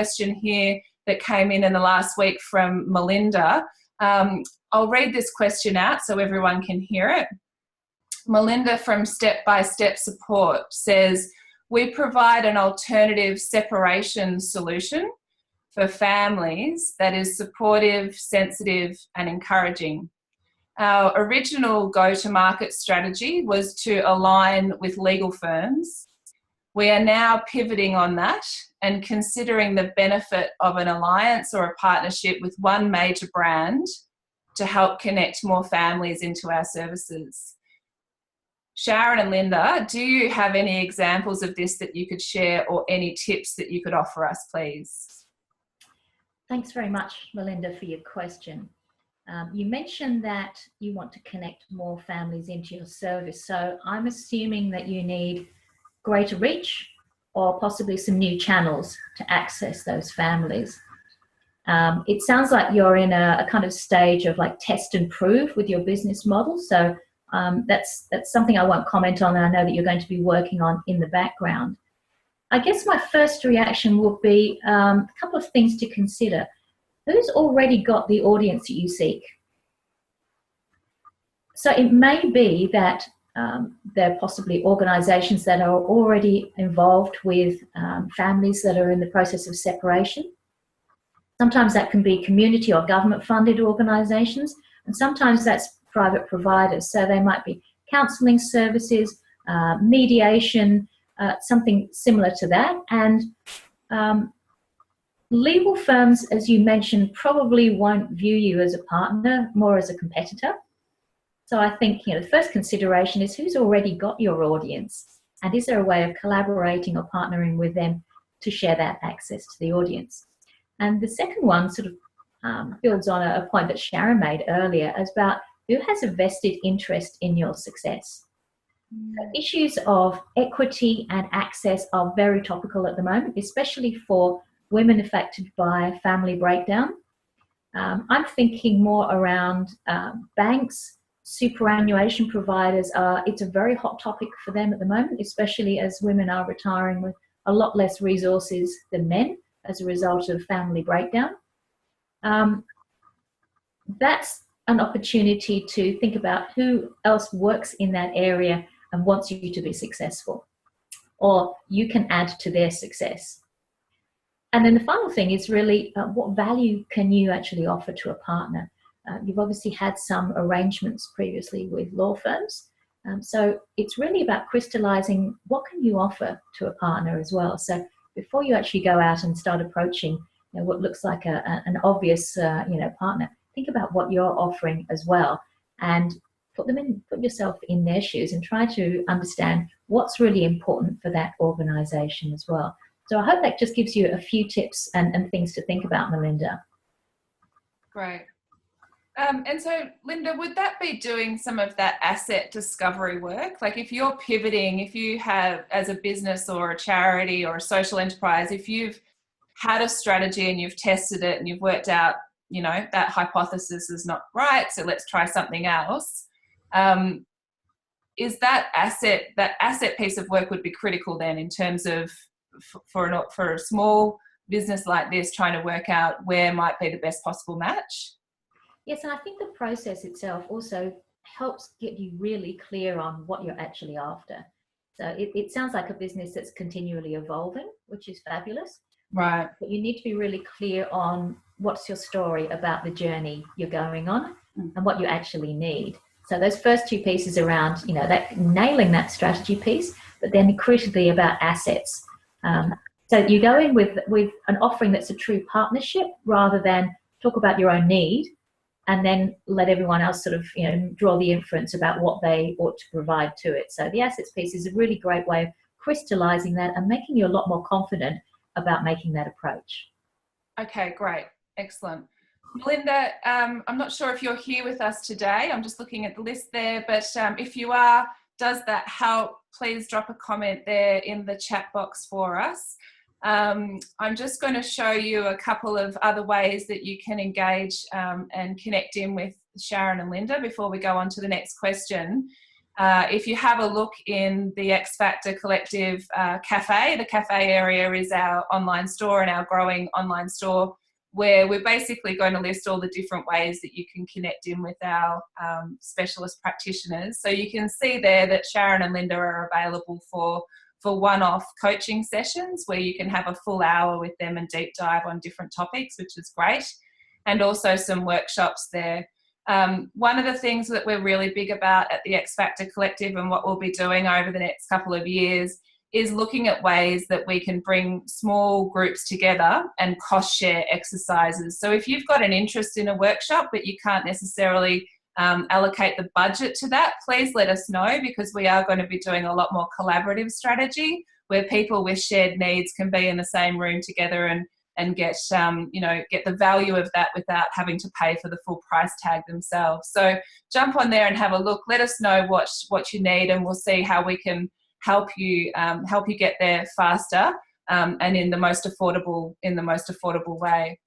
question here that came in the last week from Melinda. I'll read this question out so everyone can hear it. Melinda from Step by Step Support says, we provide an alternative separation solution for families that is supportive, sensitive, and encouraging. Our original go-to-market strategy was to align with legal firms. We are now pivoting on that and considering the benefit of an alliance or a partnership with one major brand to help connect more families into our services. Sharon and Linda, do you have any examples of this that you could share or any tips that you could offer us, please? Thanks very much, Melinda, for your question. You mentioned that you want to connect more families into your service. So I'm assuming that you need greater reach or possibly some new channels to access those families. It sounds like you're in a kind of stage of like test and prove with your business model. So that's something I won't comment on, and I know that you're going to be working on in the background. I guess my first reaction would be a couple of things to consider. Who's already got the audience that you seek? So it may be that there are possibly organisations that are already involved with families that are in the process of separation. Sometimes that can be community or government-funded organisations, and sometimes that's private providers. So they might be counselling services, mediation, something similar to that. And legal firms, as you mentioned, probably won't view you as a partner, more as a competitor. So I think, the first consideration is who's already got your audience, and is there a way of collaborating or partnering with them to share that access to the audience? And the second one sort of builds on a point that Sharon made earlier about who has a vested interest in your success. Issues of equity and access are very topical at the moment, especially for women affected by family breakdown. I'm thinking more around banks, superannuation providers. It's a very hot topic for them at the moment, especially as women are retiring with a lot less resources than men as a result of family breakdown. That's an opportunity to think about who else works in that area and wants you to be successful, or you can add to their success. And then the final thing is really what value can you actually offer to a partner? You've obviously had some arrangements previously with law firms, so it's really about crystallizing what can you offer to a partner as well. So before you actually go out and start approaching what looks like an obvious partner, think about what you're offering as well, and put yourself in their shoes and try to understand what's really important for that organization as well. So I hope that just gives you a few tips and things to think about, Melinda. Great. And so, Linda, would that be doing some of that asset discovery work? Like if you're pivoting, if you have, as a business or a charity or a social enterprise, if you've had a strategy and you've tested it and you've worked out, that hypothesis is not right, so let's try something else. Is that asset piece of work would be critical then in terms of for a small business like this, trying to work out where might be the best possible match? Yes, and I think the process itself also helps get you really clear on what you're actually after. So it sounds like a business that's continually evolving, which is fabulous. Right. But you need to be really clear on what's your story about the journey you're going on and what you actually need. So those first two pieces around, that nailing that strategy piece, but then critically about assets. So you go in with an offering that's a true partnership rather than talk about your own need and then let everyone else sort of, draw the inference about what they ought to provide to it. So the assets piece is a really great way of crystallizing that and making you a lot more confident about making that approach. Okay, great. Excellent. Melinda, I'm not sure if you're here with us today. I'm just looking at the list there, but if you are, does that help? Please drop a comment there in the chat box for us. I'm just going to show you a couple of other ways that you can engage and connect in with Sharon and Linda before we go on to the next question. If you have a look in the X Factor Collective cafe, the cafe area is our online store and our growing online store, where we're basically going to list all the different ways that you can connect in with our specialist practitioners. So you can see there that Sharon and Linda are available for one-off coaching sessions where you can have a full hour with them and deep dive on different topics, which is great, and also some workshops there. One of the things that we're really big about at the X Factor Collective and what we'll be doing over the next couple of years is looking at ways that we can bring small groups together and cost share exercises. So if you've got an interest in a workshop but you can't necessarily allocate the budget to that, please let us know, because we are going to be doing a lot more collaborative strategy where people with shared needs can be in the same room together and get get the value of that without having to pay for the full price tag themselves. So jump on there and have a look. Let us know what you need, and we'll see how we can help you get there faster and in the most affordable way.